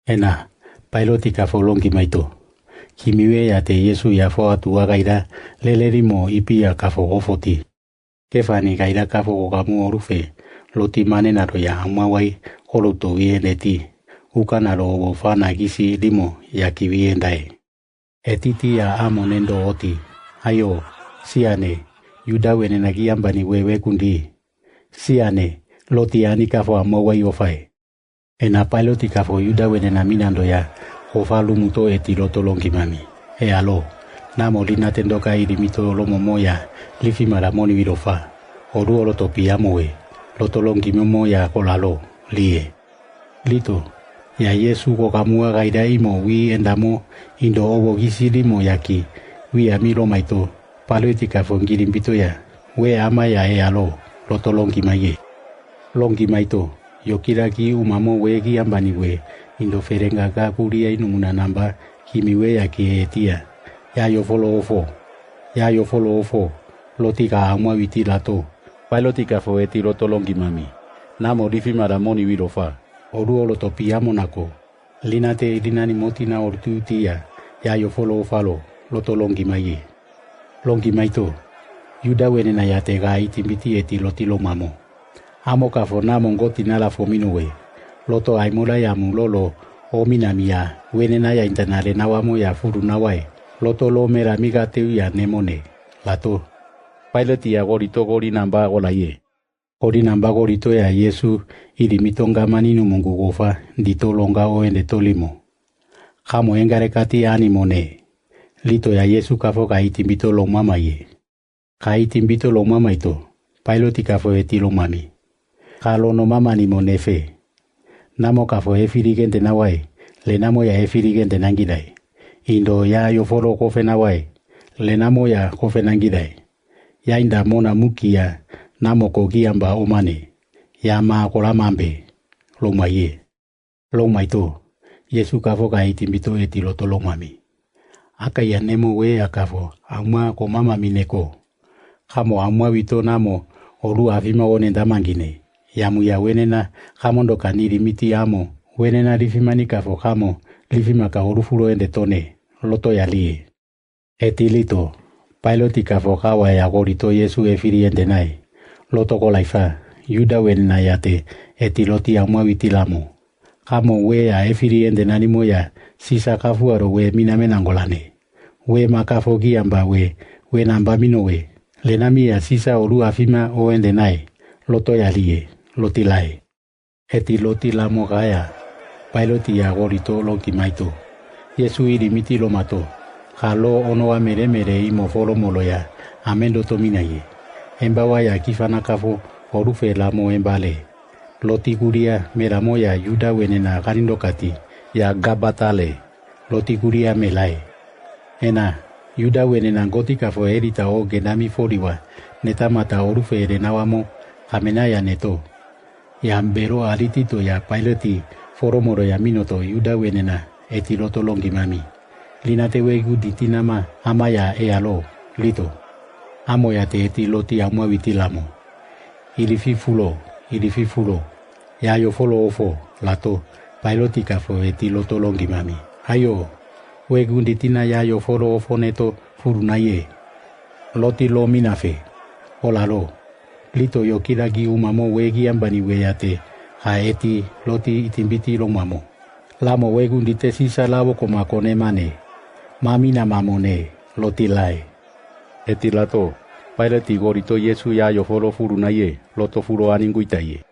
Ena, pailoti ka folongi maito. Kimiwe ya te Yesu ya fo atua gaira leleri mo ipi ya ka fogofoti. Kefani gaira ka fogogamu orufe, loti mane naro ya amawai holoto wieneti. Uka naro obo fana gisi limo ya kiwiendae. Etiti ya amonendo oti. Ayo, siane, yudawe nenagiambani wewe kundi. Siane, loti ani ka fo amawai ofae. Ena pailoti ka fo yudawe nenaminando ya hofalu muto eti loto longi mami. E alo, namo lina tendoka irimito lomo moya, lifi maramoni virofa. Oru oloto piamoe, loto longi moya kolalo, lie. Lito, ya Yesu kokamua gaira imo wi endamo, indo obo gisili mo yaki, wi amilo maito, pailoti ka fo ngirimbito ya, we ama ya e alo, loto longi maye. Longi maito, yokiraki umamo wegi ambani we, indo ferenga ka kuria inumuna namba kimiwe ya kietia. Ya yo follow ofo, lotika amwa witi lato. Pailotika fo eti loto longi mami. Namo rifi maramoni wirofa. Oru oloto piamo nako. Linate linani motina ortutia. Ya yo follow loto longi maye. Longi maito. Yuda wenena ya te ga itimbiti eti lotilo mamo. Amo ka fo namo ngoti nala fo minuwe. Loto aimula ya mulolo o minamia wenena ya internale nawamo ya furu nawai. Loto lo mera miga teu ya nemone. Lato. Pailoti ya gorito gori namba golaye. Gori namba gorito ya Yesu irimitonga maninu mungu gofa dito longa o ende tolimo. Kamo engarekati animone. Lito ya Yesu kafo kaitimbito lo mamaye. Kaitimbito lo mamaito. Pailoti kafo eti lo mami. Kalo no mama ni monefe. Namo kafo efirigente nawai. Le namo ya efirigente nangidai. Indo ya yo foro kofe nawai. Le namo ya kofe nangidai. Ya inda mona mukia. Namo kogiamba omane. Ya maa kolamambe. Lo maye. Lo maito. Yesu kafo ka itimbito eti loto lo mami. Aka ya nemo we akafo. Amwa ko mama mineko. Kamo amwa wito namo. Oru afima onenda mangine. Yamu ya wenena kamondo kaniri miti amo. Wenena rifimani kafo kamo. Rifima ka orufulo ende tone. Loto ya lie. Eti lito. Pailoti kafo kawa ya gorito Yesu efiri ende nai. Loto kolaifa. Yuda wenena yate. Eti loti amwa witilamo. Kamo we ya efiri ende nani moya. Sisa kafu aro we miname nangolane. We makafo giamba we. We namba mino we. Lenami ya sisa oru afima o ende nai. Loto ya lie. Loti lai. Eti loti lamo gaya. Pailoti ya gorito longi maito. Yesu irimiti lo mato. Halo onoa mere imo folo molo ya. Amendo tominaye. Embawa ya kifana kafo. Orufe lamo embale. Loti kuria meramo ya yuda wenena karindo kati. Ya gabatale. Loti kuria melai. Ena. Yuda wenena goti kafo erita o genami foriwa. Netamata orufe erenawamo. Kamena ya neto. Ya mbero alitito ya pailoti foromoro ya minoto yuda wenena eti loto longi mami. Linate wegu ditinama ama ya ealo lito. Amo ya te eti loti amwa witilamo. Ilifi fulo. Ya yo folo ofo lato pailoti kafo eti loto longi mami. Ayo wegu ditina ya yo folo ofo neto furunaye. Loti lo minafe. Olalo. Lito yo kiragi umamo wegi ambani weyate. Ha eti loti itimbiti lo mamo. Lamo wegu ndite sisa lavo komakone mane. Mami na mamone. Loti lai. Eti lato. Pailoti gorito Yesu ya yo foro furu na ye. Loto furo aninguitaye.